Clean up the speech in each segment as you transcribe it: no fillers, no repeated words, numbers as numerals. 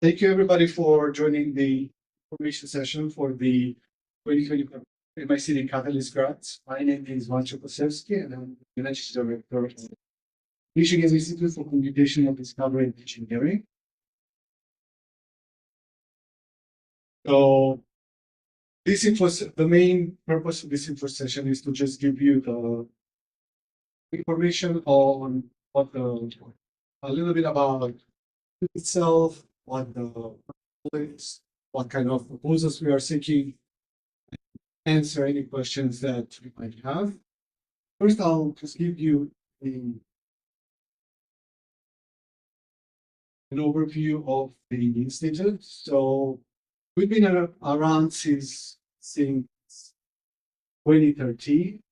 Thank you, everybody, for joining the information session for the 2025 MICD Catalyst Grants. My name is Vancho Kosevsky, and I'm the Managing Director of Michigan Institute for Computational Discovery and Engineering. So, the main purpose of this info session is to just give you the information on a little bit about itself, what kind of proposals we are seeking, answer any questions that you might have. First, I'll just give you an overview of the institute. So we've been around since 2013.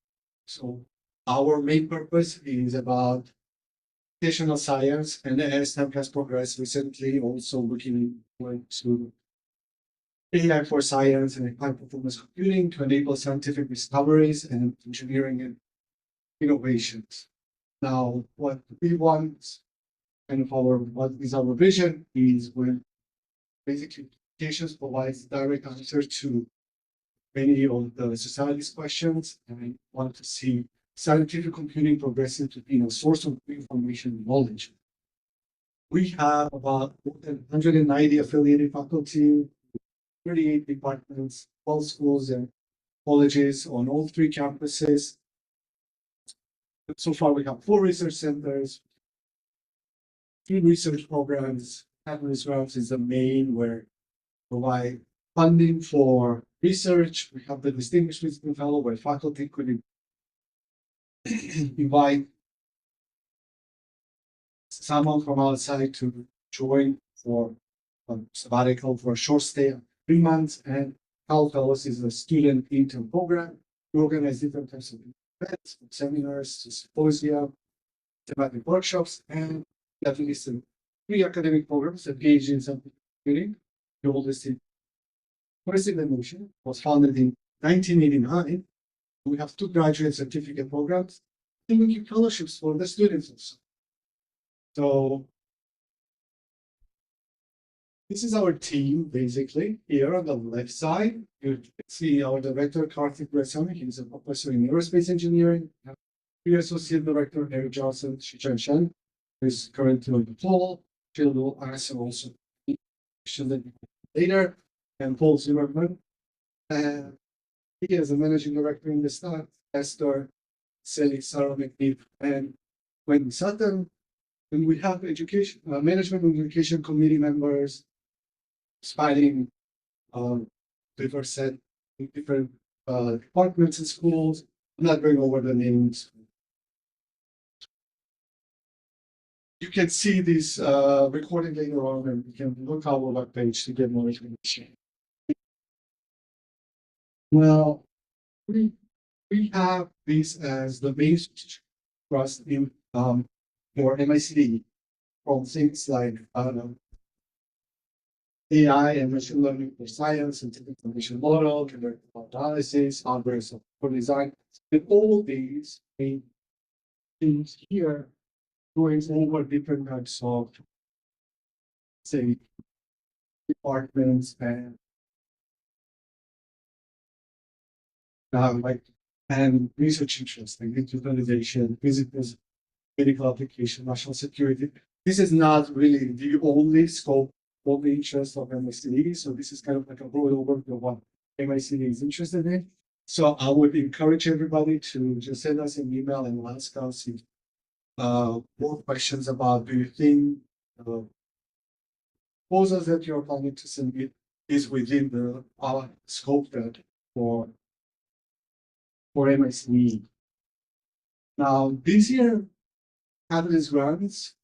So our main purpose is about computational science, and as time has progressed recently, also looking into AI for science and high performance computing to enable scientific discoveries and engineering and innovations. Now, what we want, what is our vision, is when basically computations provides direct answer to many of the society's questions, and I want to see scientific computing progressing to be a source of information and knowledge. We have about more than 190 affiliated faculty, 38 departments, 12 schools and colleges on all 3 campuses. So far, we have 4 research centers, 3 research programs. Catalyst Grants is the main where we provide funding for research. We have the Distinguished Visiting Fellow where faculty could invite someone from outside to join for a sabbatical for a short stay of 3 months. And Cal Fellows is a student intern program. We organize different types of events, from seminars to symposia, thematic workshops, and at least 3 academic programs that engage in scientific computing. The oldest in first in the nation was founded in 1989. We have 2 graduate certificate programs, and we give fellowships for the students also. So this is our team, basically. Here on the left side, you can see our director, Karthik Resami. He's a professor in aerospace engineering. Our associate director, Eric Johnson, Shichen Shen, who is currently on the call. Jill will answer also later. And Paul Zimmerman. And he is a managing director in the staff, Esther, Sally, Sarah McNeil, and Wendy Sutton. And we have education, management and education committee members spanning different departments and schools. I'm not going over the names. You can see this recording later on, and you can look our webpage to get more information. Well, we have this as the base trust in for MICD from things like AI and machine learning for science, scientific information model, numerical analysis, algorithms for design, and all these things here going over different types of, say, departments and research interests like digitalization, physics, medical application, national security. This is not really the only scope of the interest of MICD. So this is kind of like a broad overview of what MICD is interested in. So I would encourage everybody to just send us an email and ask us if more questions about, do you think proposals that you're planning to submit is within our scope that for MICD. Now this year Catalyst Grants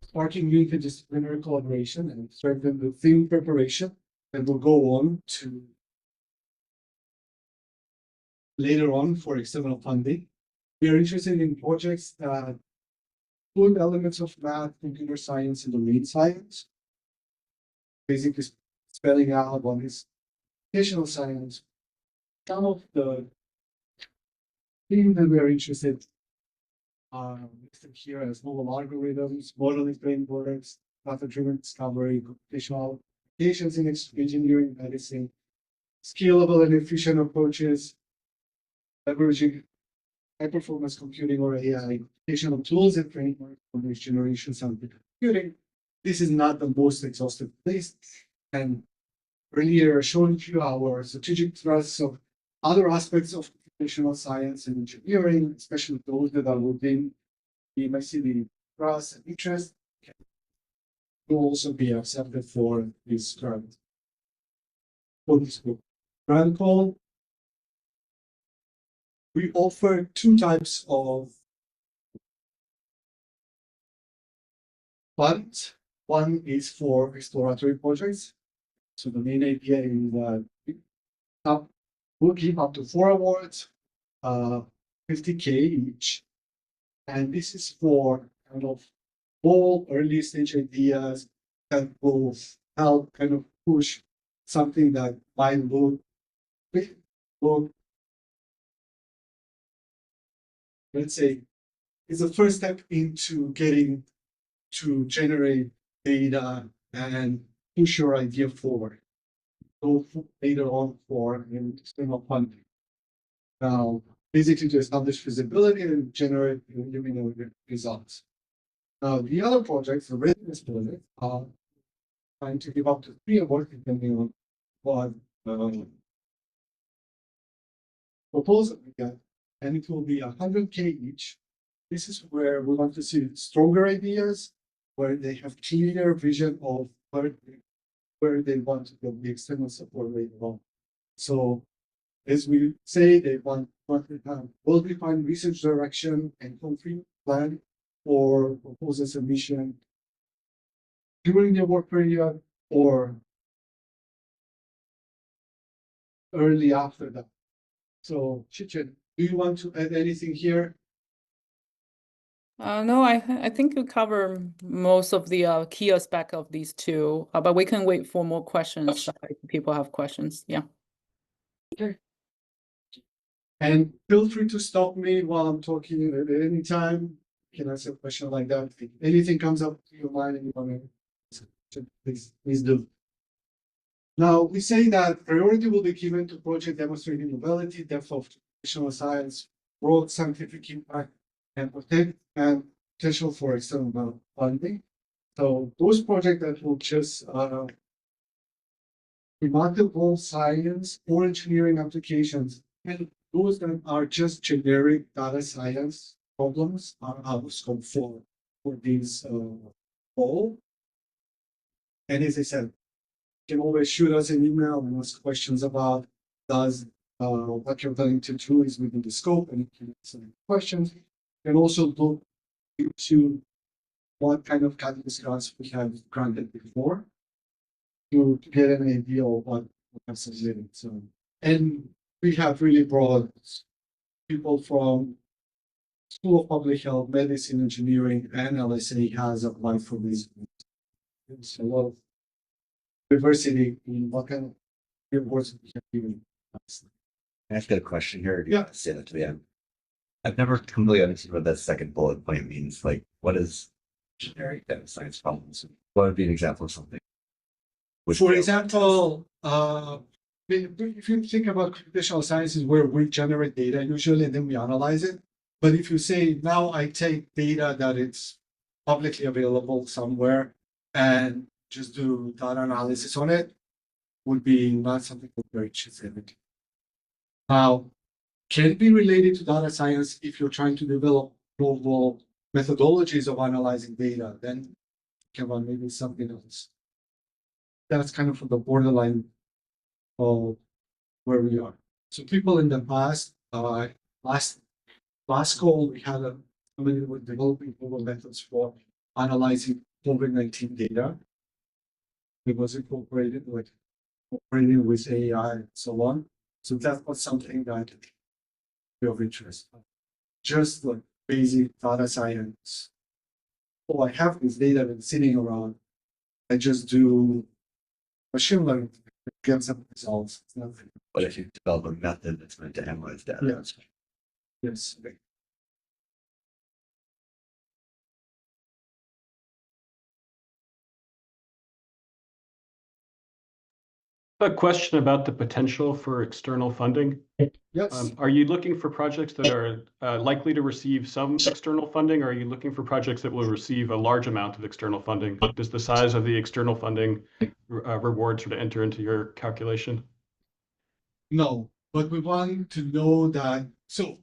sparking interdisciplinary collaboration and strengthen the theme preparation, and will go on to later on for external funding. We are interested in projects that put elements of math, computer science, and domain science, basically spelling out what is computational science. Some of the things that we are interested listed here as novel algorithms, modeling frameworks, data-driven discovery, computational applications in engineering, medicine, scalable and efficient approaches, leveraging high-performance computing or AI, computational tools and frameworks for next generation scientific computing. This is not the most exhaustive list, and earlier showing you our strategic thrusts of other aspects of computational science and engineering, especially those that are within the MICDE trust and interest, will also be accepted for this grant. For this group. Grant call. We offer two types of funds. One is for exploratory projects. So the main idea is that we'll give up to 4 awards, 50K each. And this is for kind of all early stage ideas that will help kind of push something that might look, let's say, is the first step into getting to generate data and push your idea forward. Go later on for an external funding. Now, basically to establish feasibility and generate preliminary results. Now, the other projects, the readiness projects, are trying to give up to 3 awards depending on what proposal we get, and it will be 100K each. This is where we want to see stronger ideas, where they have clear vision of where they want to get the external support later on. So, as we say, they want to have well-defined research direction and concrete plan for proposal submission during the work period or early after that. So, Chichen, do you want to add anything here? No, I think you cover most of the key aspect of these two, but we can wait for more questions if people have questions. Yeah. Okay. And feel free to stop me while I'm talking at any time. You can ask a question like that. If anything comes up to your mind and you want to, please do. Now, we say that priority will be given to project demonstrating novelty, depth of computational science, broad scientific impact, and potential for external funding. So those projects that will just remarkable science or engineering applications, and those that are just generic data science problems are out of scope for these all. And as I said, you can always shoot us an email and ask questions about does what you're planning to do is within the scope, and you can answer questions. And also look into what kind of catalyst grants we have granted before to get an idea of what we have submitted. So, and we have really broad people from School of Public Health, Medicine, Engineering, and LSA has applied for this. There's a lot of diversity in what kind of awards we have given. I've got a question here. Yeah. Say that to the end. I've never completely understood what that second bullet point means. Like, what is generic data science problems? What would be an example of something? For example, if you think about computational sciences where we generate data usually and then we analyze it, but if you say now I take data that it's publicly available somewhere and just do data analysis on it, would be not something very specific. Now, can be related to data science if you're trying to develop novel methodologies of analyzing data, then come on, maybe something else. That's kind of the borderline of where we are. So people in the past, last call, we had somebody with developing novel methods for analyzing COVID-19 data. It was incorporated with AI and so on. So that was something that of interest. Just like basic data science. Oh, I have this data that's sitting around. I just do machine learning to get some results. It's nothing. But if you develop a method that's meant to analyze data, Yes. A question about the potential for external funding. Yes. Are you looking for projects that are likely to receive some external funding, or are you looking for projects that will receive a large amount of external funding? Does the size of the external funding reward sort of enter into your calculation? No, but we want to know that, so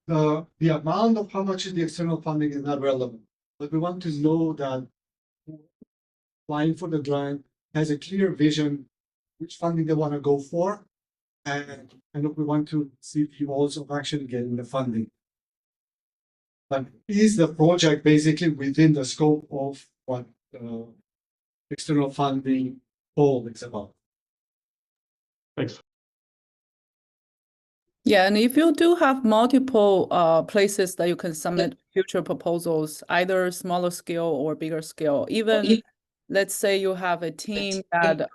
the amount of how much is the external funding is not relevant, but we want to know that applying for the grant has a clear vision which funding they want to go for, and we want to see if you also actually getting the funding. But is the project basically within the scope of what external funding goal is about? Thanks. Yeah, and if you do have multiple places that you can submit future proposals, either smaller scale or bigger scale, even let's say you have a team that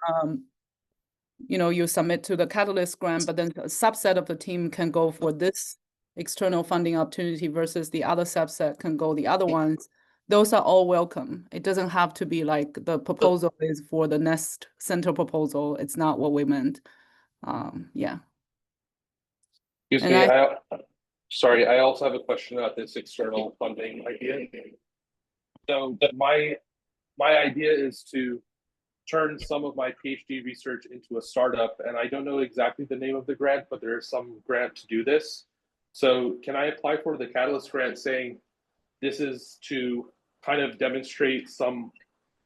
you submit to the Catalyst grant, but then a subset of the team can go for this external funding opportunity versus the other subset can go the other ones. Those are all welcome. It doesn't have to be like the proposal is for the next center proposal. It's not what we meant. Yeah. Excuse me, sorry, I also have a question about this external funding idea. So my idea is to turn some of my PhD research into a startup, and I don't know exactly the name of the grant, but there is some grant to do this. So can I apply for the Catalyst grant saying this is to kind of demonstrate some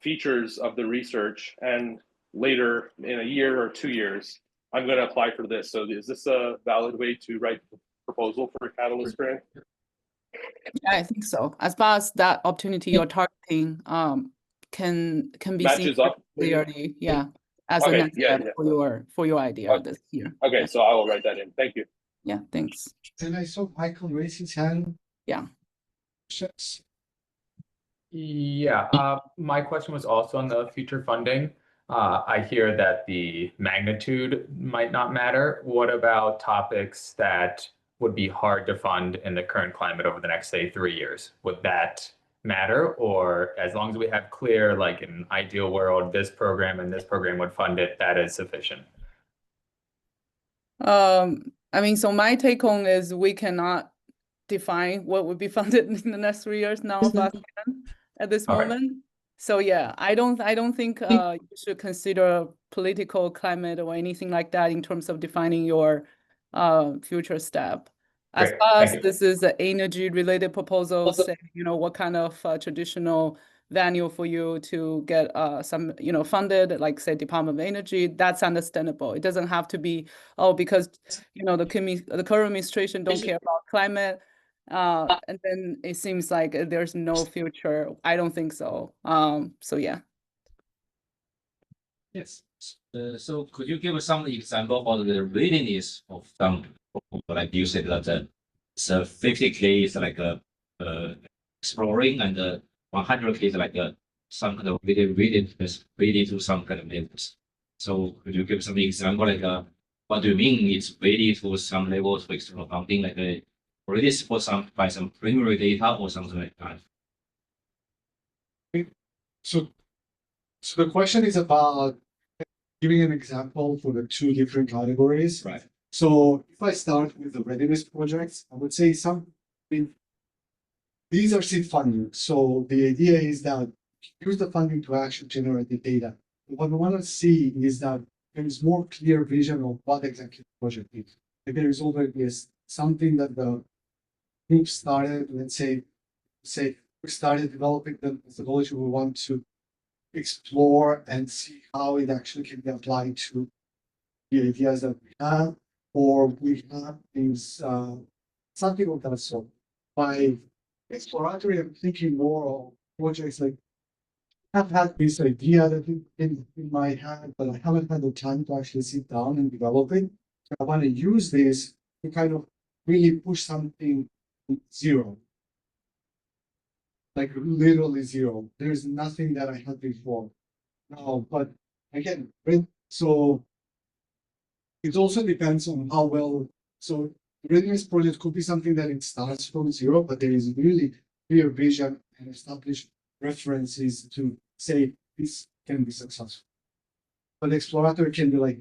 features of the research, and later in a year or 2 years, I'm going to apply for this. So is this a valid way to write the proposal for a Catalyst grant? Yeah, I think so. As far as that opportunity you're targeting can be Matches seen up, maybe? clearly, yeah, as a Okay, next yeah, step yeah. for your idea this year. Okay, Yeah. so I will write that in. Thank you. Yeah, thanks. And I saw Michael raise his hand. Yeah. Shucks. Yeah, my question was also on the future funding. I hear that the magnitude might not matter. What about topics that would be hard to fund in the current climate over the next, say, 3 years? Would that matter? Or as long as we have clear, like in an ideal world, this program and this program would fund it, that is sufficient? I mean, so my take home is we cannot define what would be funded in the next 3 years now of us can at this All right. moment. So yeah, I don't think you should consider political climate or anything like that in terms of defining your future step. As Great, far as thank you. this is an energy related proposal, say, what kind of traditional venue for you to get some funded, like say Department of Energy, that's understandable. It doesn't have to be because the current administration don't care about climate. And then it seems like there's no future. I don't think so. So yeah. Yes. So could you give some example of the readiness of some, like you said that so 50K is like exploring, and 100K is like some kind of readiness ready to some kind of levels. So could you give some example, like what do you mean it's ready to some levels of external funding, like ready for some by some preliminary data or something like that? So the question is about giving an example for the two different categories. Right. So if I start with the readiness projects, I would say these are seed funding. So the idea is that use the funding to actually generate the data. What we want to see is that there is more clear vision of what exactly the project is. Like there is already something that the group started, let's say we started developing the methodology we want to explore and see how it actually can be applied to the ideas that we have, or we have things, something of that sort. By exploratory, I'm thinking more of projects like I've had this idea that in my head, but I haven't had the time to actually sit down and develop it. So I want to use this to kind of really push something to zero. Like literally zero. There's nothing that I had before. No, but again, so it also depends on how well. So readiness project could be something that it starts from zero, but there is really clear vision and established references to say this can be successful. but exploratory can be like,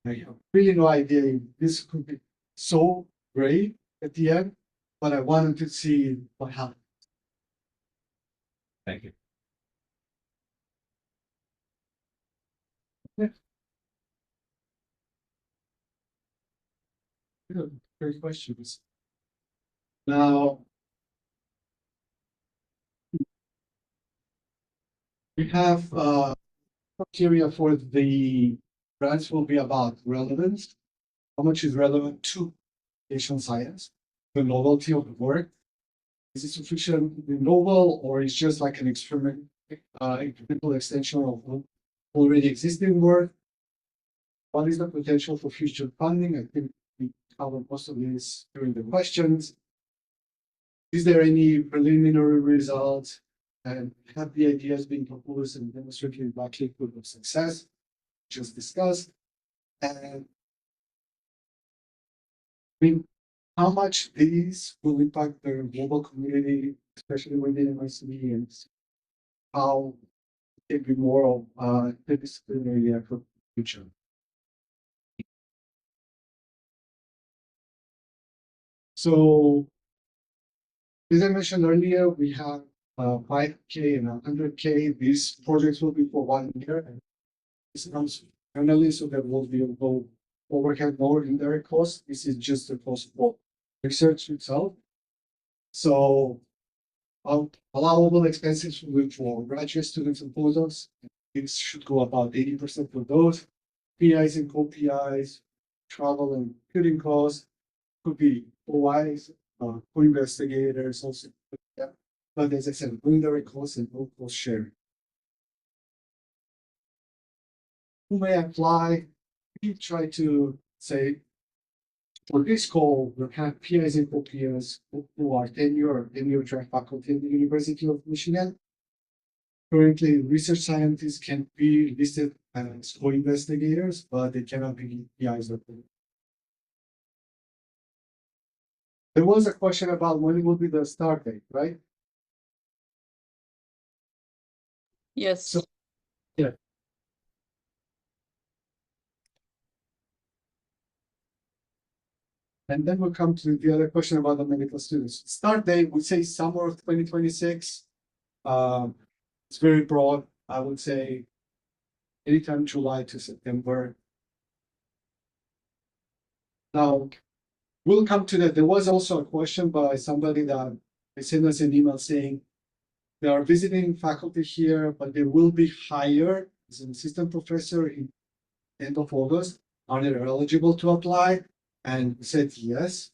I have really no idea if this could be so great at the end, but I wanted to see what happens. Thank you. Good, great questions. Now, we have criteria for the grants will be about relevance. How much is relevant to computational science? The novelty of the work. Is it sufficiently novel, or is just like an incremental extension of already existing work? What is the potential for future funding? I think we covered most of this during the questions. Is there any preliminary results? And have the ideas been proposed and demonstrated likelihood of success? Just discussed. And I mean, how much these will impact the global community, especially within MICDE, and how it can be more of interdisciplinary for the future. So, as I mentioned earlier, we have 5K and 100K. These projects will be for 1 year, and this comes annually, so there will be no overhead, more indirect costs. This is just the cost for research itself. So, allowable expenses will be for graduate students and postdocs. This should go about 80% for those. PIs and co-PIs, travel and computing costs, could be OIs, co-investigators also. Yeah. But as I said, indirect costs and no cost sharing. Who may apply? We try to say, for this call, we have PIs and co-PIs who are tenure track faculty at the University of Michigan. Currently, research scientists can be listed as co-investigators, but they cannot be PIs or co. There was a question about when will be the start date, right? Yes. So, yeah. And then we'll come to the other question about the medical students. Start date, we say summer of 2026. It's very broad. I would say anytime July to September. Now, we'll come to that. There was also a question by somebody that sent us an email saying they are visiting faculty here, but they will be hired as an assistant professor in end of August. Are they eligible to apply? And we said yes.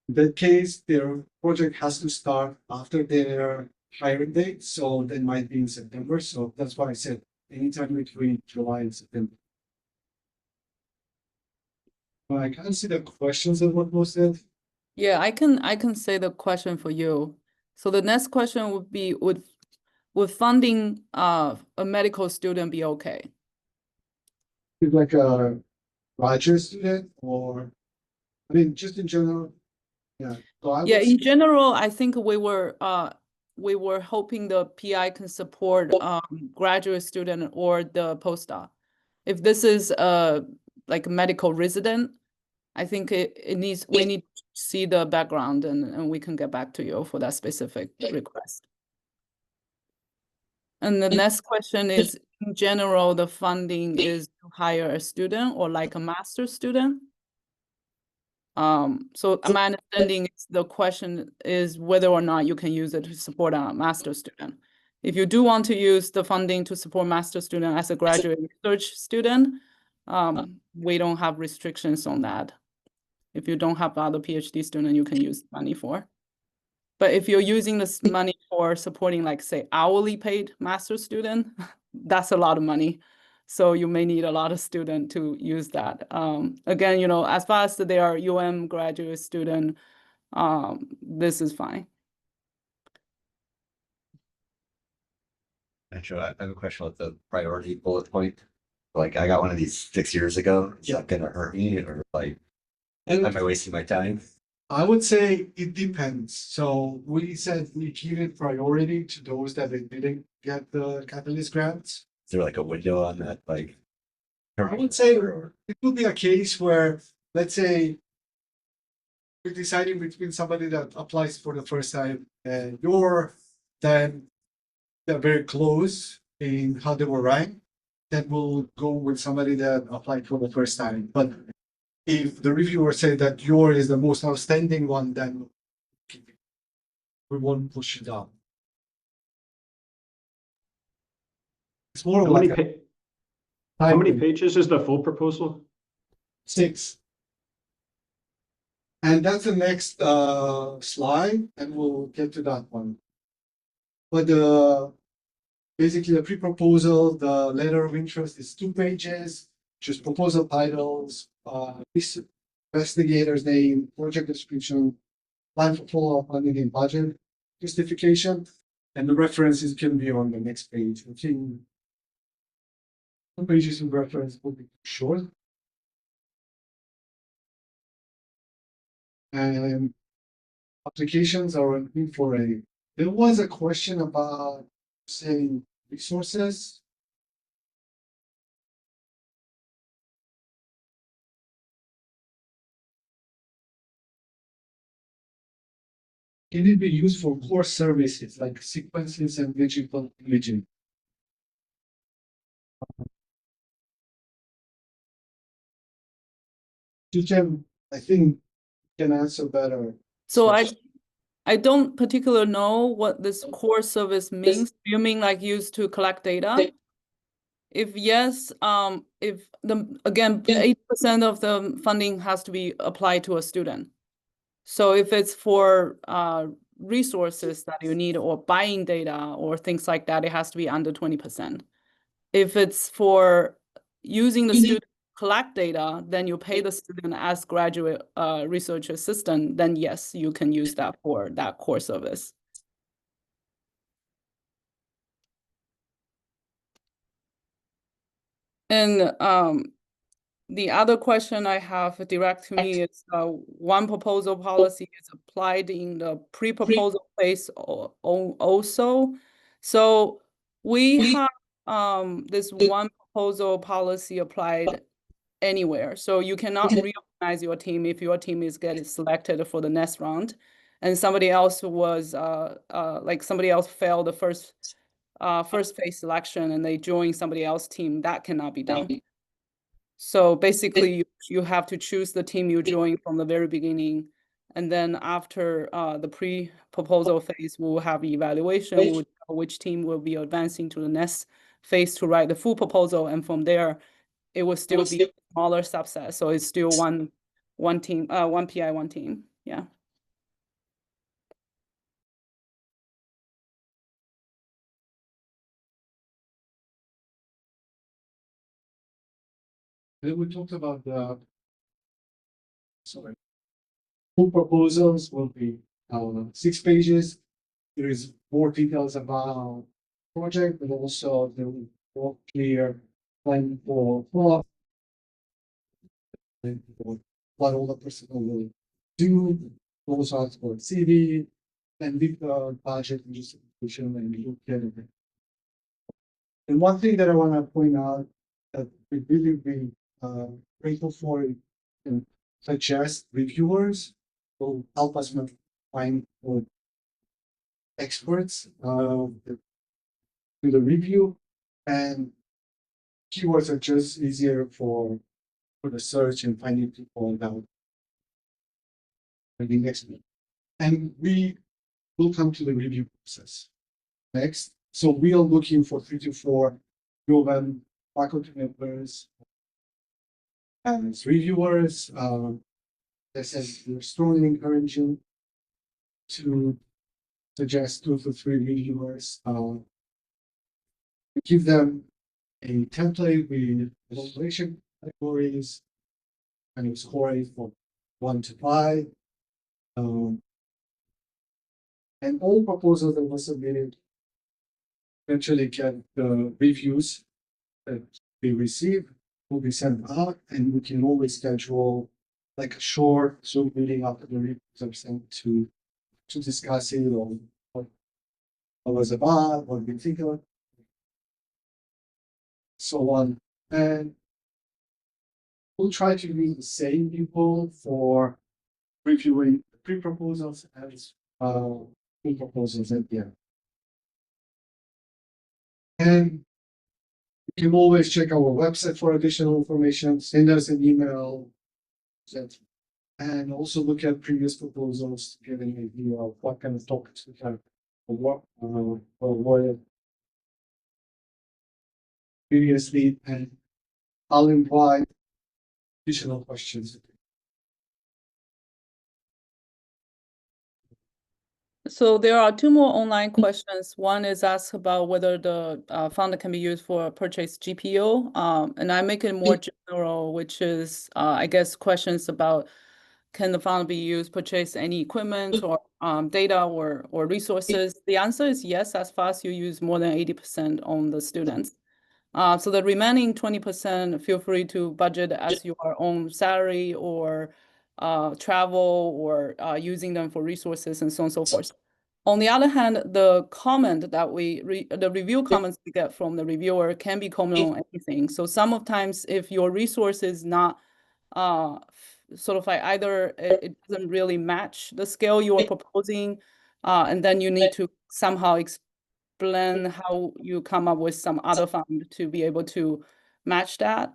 In that case, their project has to start after their hiring date, so that might be in September. So that's why I said anytime between July and September. I can't see the questions that were posted. Yeah, I can say the question for you. So the next question would be, would funding a medical student be okay? Is like a graduate student, or I mean, just in general. Yeah. So I Yeah, would in general, I think we were hoping the PI can support graduate student or the postdoc. If this is like a medical resident, I think we need to see the background, and we can get back to you for that specific request. And the next question is, in general, the funding is to hire a student or like a master's student? So my understanding is the question is whether or not you can use it to support a master's student. If you do want to use the funding to support master's student as a graduate research student, we don't have restrictions on that. If you don't have other PhD student, you can use money for. But if you're using this money for supporting, like, say, hourly paid master's student, that's a lot of money. So you may need a lot of student to use that. Again, you know, as far as they are graduate student, this is fine. Actually, I have a question with the priority bullet point. Like, I got one of these 6 years ago. Is that gonna hurt me, or like, am I wasting my time? I would say it depends. So we said we give it priority to those that they didn't get the Catalyst grants. Is there like a window on that? Like, I would say it would be a case where, let's say, we're deciding between somebody that applies for the first time and then they're very close in how they were ranked, then we'll go with somebody that applied for the first time. But if the reviewer said that yours is the most outstanding one, then we won't push it up. It's more How like many, a how many typing. pages is the full proposal? 6. And that's the next slide, and we'll get to that one. But basically the pre-proposal, the letter of interest is 2 pages, just proposal titles, investigator's name, project description, plan for follow-up funding and budget justification, and the references can be on the next page. I think 2 pages of reference will be short. And applications are looking for a. There was a question about saying resources. Can it be used for core services like sequences and digital imaging? You can, I think, can answer better. So I don't particularly know what this core service means. Do you mean like used to collect data? If yes, if again, 80% of the funding has to be applied to a student. So if it's for resources that you need or buying data or things like that, it has to be under 20%. If it's for using the student to collect data, then you pay the student as graduate research assistant, then yes, you can use that for that core service. And the other question I have direct to me is one proposal policy is applied in the pre-proposal phase also. So we have this one proposal policy applied anywhere. So you cannot reorganize your team if your team is getting selected for the next round and somebody else was like somebody else failed the first phase selection and they join somebody else's team. That cannot be done. So basically, you have to choose the team you join from the very beginning. And then after the pre-proposal phase, we'll have evaluation, we'll know which team will be advancing to the next phase to write the full proposal. And from there, it will still be a smaller subset. So it's still one team, one PI, one team. Yeah. Then we talked about the full proposals will be 6 pages. There is more details about project, but also there will be more clear plan for follow-up and for what all the personnel will do. Also ask for CV and leave the budget and justification and look at it. And one thing that I want to point out that we really be grateful for and suggest reviewers will help us find experts do the review, and keywords are just easier for the search and finding people about the next week. And we will come to the review process next. So we are looking for 3 to 4 proven faculty members as reviewers. That says we're strongly encouraging to suggest 2 to 3 reviewers. Give them a template with evaluation categories and scoring from 1 to 5. And all proposals that were submitted eventually get the reviews that we receive will be sent out, and we can always schedule like a short Zoom meeting after the reviews are sent to discuss it or what was about, what we think of. so on. And we'll try to use the same people for reviewing pre-proposals and pre-proposals at the end. And you can always check our website for additional information, send us an email, and also look at previous proposals to get an idea of what kind of topics we have or what previously, and I'll invite additional questions. So there are two more online questions. One is asked about whether the fund can be used for purchase GPU, and I make it more general, which is, I guess, questions about can the fund be used purchase any equipment or data or resources? The answer is yes, as far as you use more than 80% on the students. So the remaining 20%, feel free to budget as your own salary or travel or using them for resources and so on and so forth. On the other hand, the comment that the review comments we get from the reviewer can be comment on anything. So sometimes if your resource is not sort of like either it doesn't really match the scale you are proposing, and then you need to somehow explain how you come up with some other fund to be able to match that.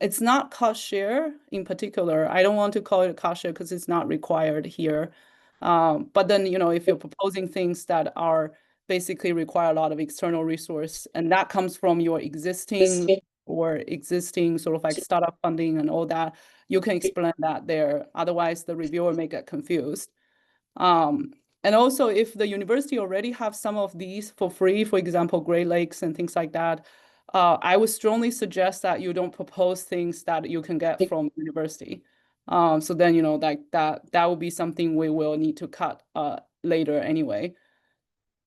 It's not cost share in particular. I don't want to call it cost share because it's not required here. But then, if you're proposing things that are basically require a lot of external resource, and that comes from your existing sort of like startup funding and all that, you can explain that there. Otherwise, the reviewer may get confused. And also, if the university already have some of these for free, for example, Great Lakes and things like that, I would strongly suggest that you don't propose things that you can get from university. So then, like that will be something we will need to cut later anyway.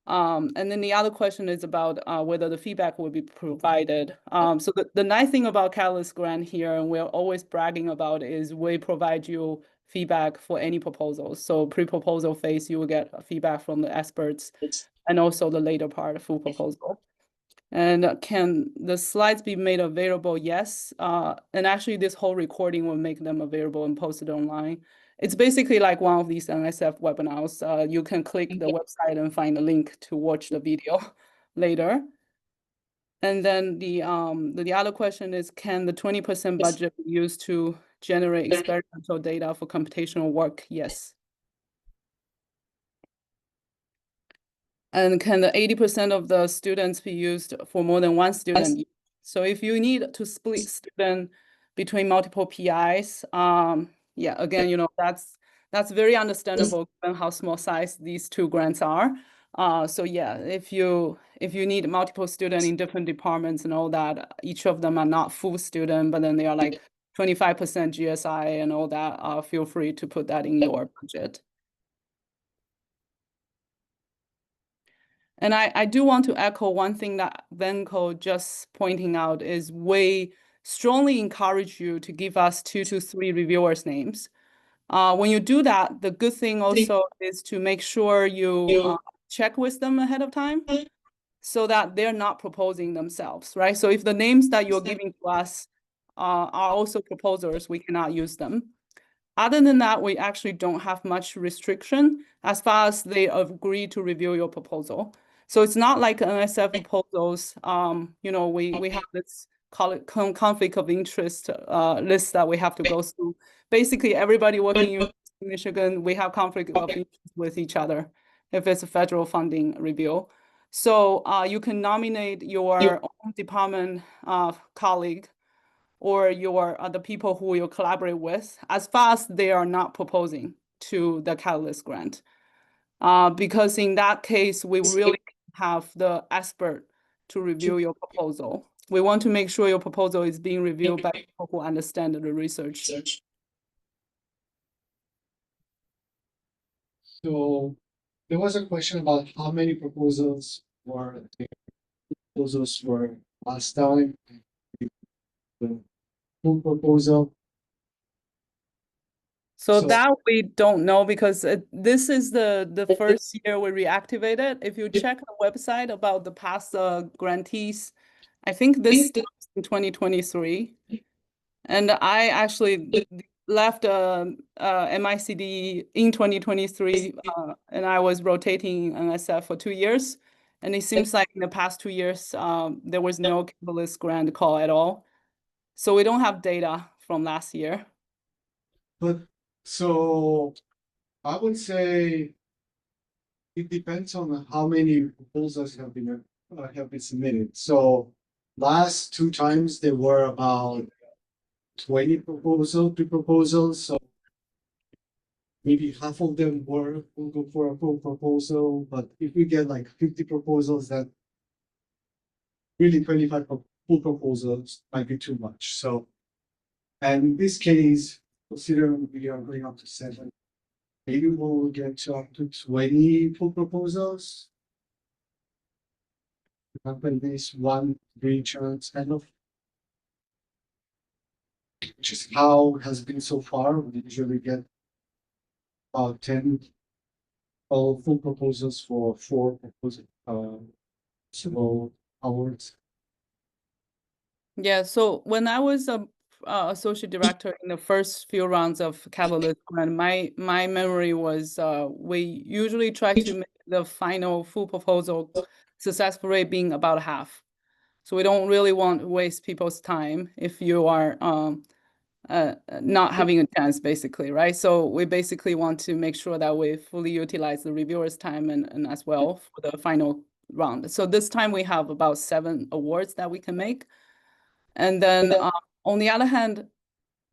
And then the other question is about whether the feedback will be provided. So the nice thing about Catalyst Grant here, and we're always bragging about, is we provide you feedback for any proposals. So pre-proposal phase, you will get feedback from the experts, and also the later part, full proposal. And can the slides be made available? Yes. And actually, this whole recording will make them available and posted online. It's basically like one of these NSF webinars. You can click the website and find a link to watch the video later. And then the other question is, can the 20% budget be used to generate experimental data for computational work? Yes. And can the 80% of the students be used for more than one student? So if you need to split student between multiple PIs, yeah, again, that's very understandable given how small size these two grants are. So yeah, if you need multiple students in different departments and all that, each of them are not full student, but then they are like 25% GSI and all that, feel free to put that in your budget. And I do want to echo one thing that Venko just pointing out is we strongly encourage you to give us 2 to 3 reviewers' names. When you do that, the good thing also is to make sure you check with them ahead of time so that they're not proposing themselves, right? So if the names that you're giving to us are also proposers, we cannot use them. Other than that, we actually don't have much restriction as far as they agree to review your proposal. So it's not like NSF proposals. We have this conflict of interest list that we have to go through. Basically, everybody working in Michigan, we have conflict of interest with each other if it's a federal funding review. So you can nominate your own department colleague or the people who you collaborate with, as far as they are not proposing to the Catalyst Grant. Because in that case, we really have the expert to review your proposal. We want to make sure your proposal is being reviewed by people who understand the research. So there was a question about how many proposals were last time. The full proposal. So that we don't know because this is the first year we reactivated. If you check the website about the past grantees, I think this in 2023. And I actually left MICDE in 2023, and I was rotating NSF for 2 years. And it seems like in the past 2 years, there was no Catalyst grant call at all. So we don't have data from last year. But so I would say it depends on how many proposals have been submitted. So last 2 times there were about 20 proposals. So maybe half of them will go for a full proposal. But if we get like 50 proposals, that really 25 full proposals might be too much. So, and in this case, considering we are going up to 7, maybe we'll get to up to 20 full proposals. Happen this 1 green chance kind of, which is how it has been so far. We usually get about 10 full proposals for 4 proposals. So awards. Yeah, so when I was a associate director in the first few rounds of Catalyst grant, my memory was we usually try to make the final full proposal successful rate being about half. So we don't really want to waste people's time if you are not having a chance, basically, right? So we basically want to make sure that we fully utilize the reviewers' time and as well for the final round. So this time we have about 7 awards that we can make. And then on the other hand,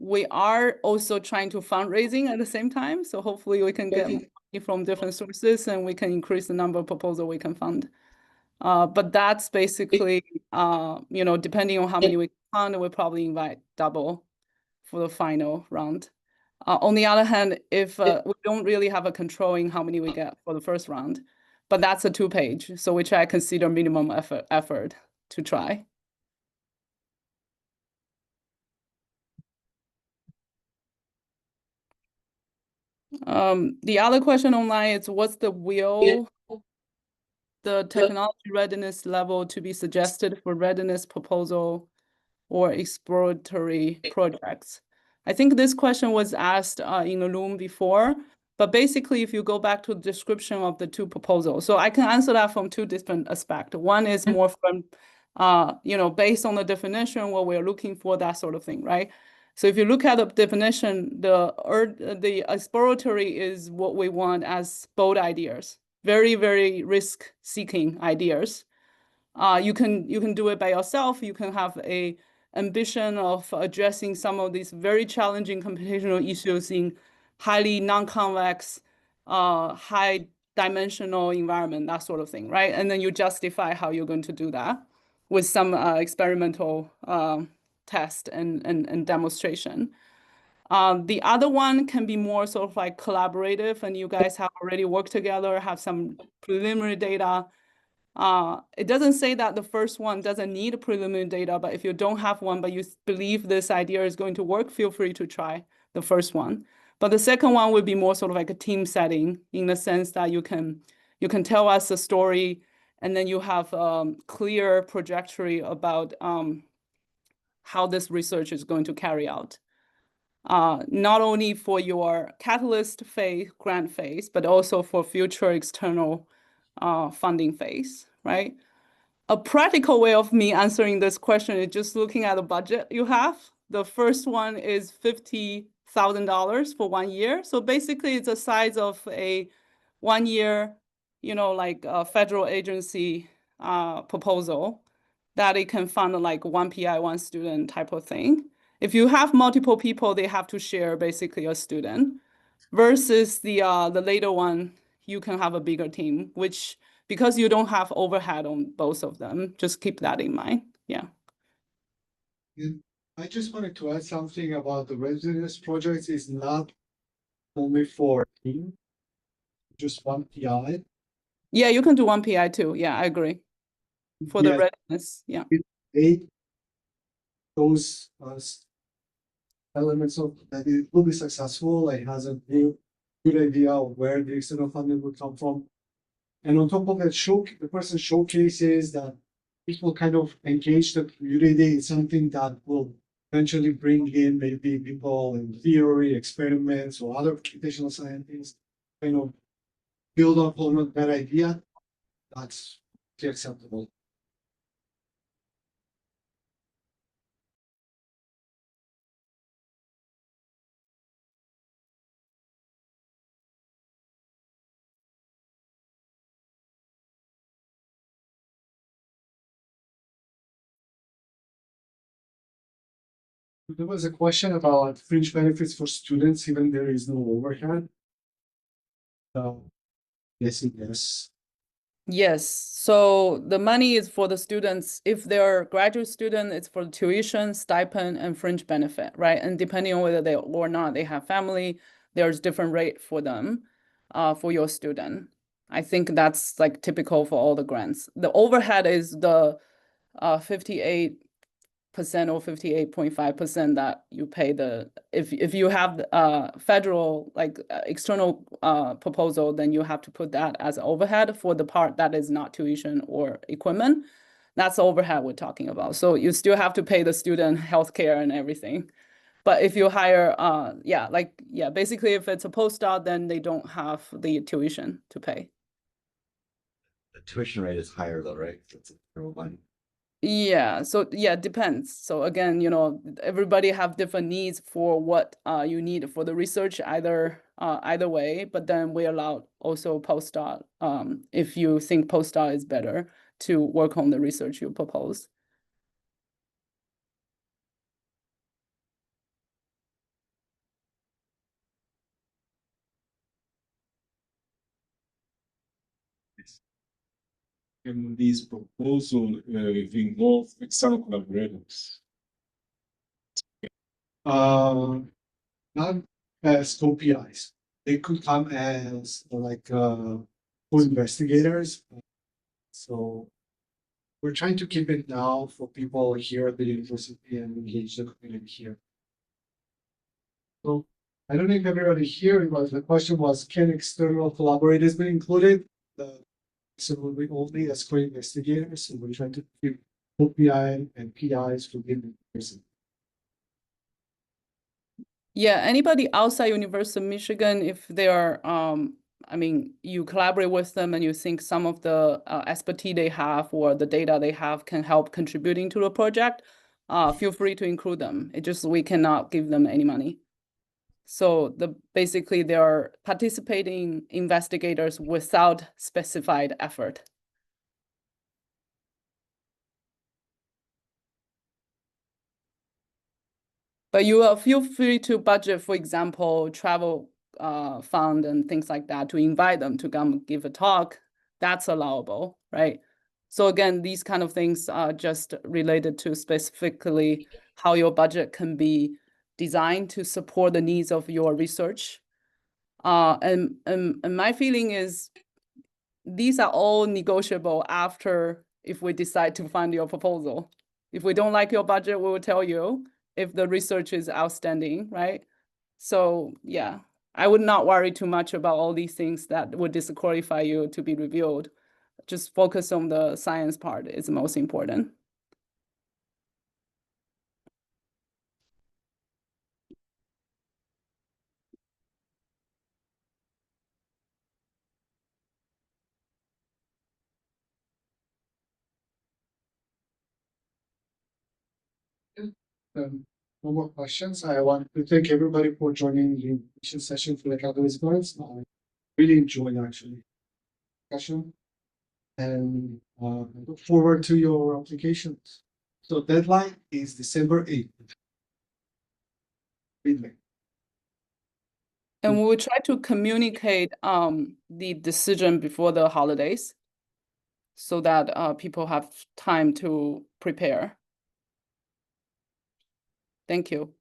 we are also trying to fundraising at the same time. So hopefully we can get money from different sources and we can increase the number of proposals we can fund. But that's basically, you know, depending on how many we can fund, we'll probably invite double for the final round. On the other hand, if we don't really have a control in how many we get for the first round, but that's a 2-page, so which I consider minimum effort to try. The other question online is what's the technology readiness level to be suggested for readiness proposal or exploratory projects? I think this question was asked in the room before, but basically if you go back to the description of the 2 proposals, so I can answer that from 2 different aspects. One is more from, you know, based on the definition, what we're looking for, that sort of thing, right? So if you look at the definition, the exploratory is what we want as bold ideas, very, very risk-seeking ideas. You can do it by yourself. You can have a ambition of addressing some of these very challenging computational issues in highly non-convex, high-dimensional environment, that sort of thing, right? And then you justify how you're going to do that with some experimental test and demonstration. The other one can be more sort of like collaborative, and you guys have already worked together, have some preliminary data. It doesn't say that the first one doesn't need preliminary data, but if you don't have one, but you believe this idea is going to work, feel free to try the first one. But the second one would be more sort of like a team setting in the sense that you can tell us a story and then you have clear trajectory about how this research is going to carry out. Not only for your Catalyst phase, grant phase, but also for future external funding phase, right? A practical way of me answering this question is just looking at the budget you have. The first one is $50,000 for 1 year. So basically it's the size of a 1 year, you know, like a federal agency proposal that it can fund like 1 PI, 1 student type of thing. If you have multiple people, they have to share basically a student versus the later one, you can have a bigger team, which because you don't have overhead on both of them, just keep that in mind. Yeah. I just wanted to add something about the readiness projects is not only for team, just 1 PI. Yeah, you can do 1 PI too. Yeah, I agree. For the readiness, yeah. Those elements of that it will be successful, it has a good idea of where the external funding will come from. And on top of that, the person showcases that people kind of engage the community in something that will eventually bring in maybe people in theory, experiments, or other computational scientists, kind of build up on that idea, that's acceptable. There was a question about fringe benefits for students, even there is no overhead. Yes, yes. Yes, so the money is for the students. If they're graduate student, it's for tuition, stipend, and fringe benefit, right? And depending on whether they or not they have family, there's different rate for them, for your student. I think that's like typical for all the grants. The overhead is the 58% or 58.5% that you pay if you have federal like external proposal, then you have to put that as overhead for the part that is not tuition or equipment. That's the overhead we're talking about. So you still have to pay the student healthcare and everything. But if you hire, basically if it's a postdoc, then they don't have the tuition to pay. The tuition rate is higher though, right? It's a one. Yeah, so yeah, it depends. So again, everybody have different needs for what you need for the research, either way, but then we allow also postdoc if you think postdoc is better to work on the research you propose. And these proposals involve external collaborators. Not as co-PIs. They could come as like co-investigators. So we're trying to keep it now for people here at the university and engage the community here. So I don't know if everybody here, but the question was, can external collaborators be included? So will be only as co-investigators, so we're trying to keep co-PI and PIs for given person. Yeah, anybody outside University of Michigan, if they are, you collaborate with them and you think some of the expertise they have or the data they have can help contributing to the project, feel free to include them. It just, we cannot give them any money. So basically they are participating investigators without specified effort. But you feel free to budget, for example, travel fund and things like that to invite them to come give a talk. That's allowable, right? So again, these kind of things are just related to specifically how your budget can be designed to support the needs of your research. And my feeling is these are all negotiable after if we decide to fund your proposal. If we don't like your budget, we will tell you. If the research is outstanding, right? So yeah, I would not worry too much about all these things that would disqualify you to be reviewed. Just focus on the science part is the most important. No more questions. I want to thank everybody for joining the invitation session for the Calculus Grants. I really enjoyed actually discussion, and I look forward to your applications. So deadline is December 8th. Midnight. And we will try to communicate the decision before the holidays so that people have time to prepare. Thank you.